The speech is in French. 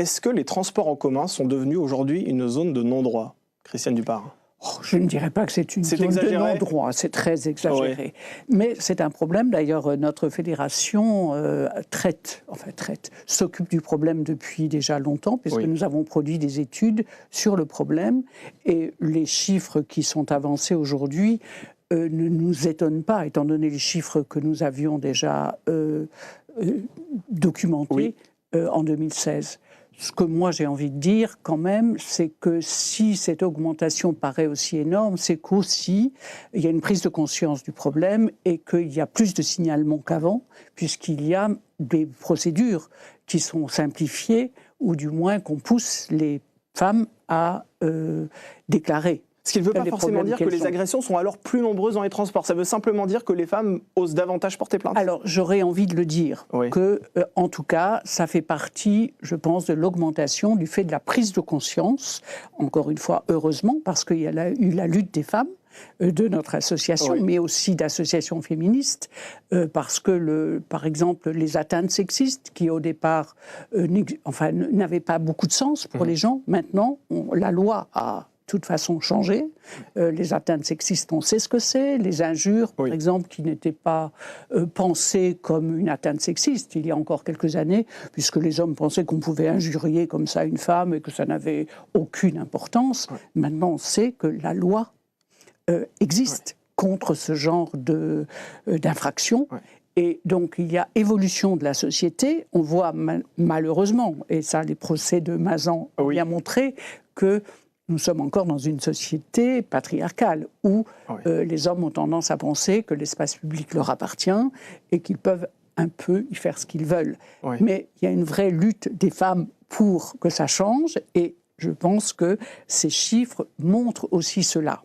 Est-ce que les transports en commun sont devenus aujourd'hui une zone de non-droit, Christiane Dupart? Je ne dirais pas que c'est une zone de non-droit, c'est très exagéré. Ouais. Mais c'est un problème, d'ailleurs, notre fédération s'occupe du problème depuis déjà longtemps, puisque nous avons produit des études sur le problème, et les chiffres qui sont avancés aujourd'hui ne nous étonnent pas, étant donné les chiffres que nous avions déjà documentés en 2016. Ce que moi j'ai envie de dire quand même, c'est que si cette augmentation paraît aussi énorme, c'est qu'aussi il y a une prise de conscience du problème et qu'il y a plus de signalements qu'avant, puisqu'il y a des procédures qui sont simplifiées, ou du moins qu'on pousse les femmes à déclarer. Ce qui ne veut pas forcément dire que les agressions sont alors plus nombreuses dans les transports. Ça veut simplement dire que les femmes osent davantage porter plainte. Alors, j'aurais envie de le dire, que, en tout cas, ça fait partie, je pense, de l'augmentation du fait de la prise de conscience, encore une fois, heureusement, parce qu'il y a eu la lutte des femmes, de notre association, mais aussi d'associations féministes, parce que, par exemple, les atteintes sexistes, qui au départ n'avaient pas beaucoup de sens pour les gens, maintenant, la loi a de toute façon changé. Les atteintes sexistes, on sait ce que c'est. Les injures, par exemple, qui n'étaient pas pensées comme une atteinte sexiste il y a encore quelques années, puisque les hommes pensaient qu'on pouvait injurier comme ça une femme et que ça n'avait aucune importance. Maintenant, on sait que la loi existe contre ce genre d'infraction. Et donc, il y a évolution de la société. On voit malheureusement, et ça, les procès de Mazan ont bien montré, que nous sommes encore dans une société patriarcale où les hommes ont tendance à penser que l'espace public leur appartient et qu'ils peuvent un peu y faire ce qu'ils veulent. Mais il y a une vraie lutte des femmes pour que ça change, et je pense que ces chiffres montrent aussi cela.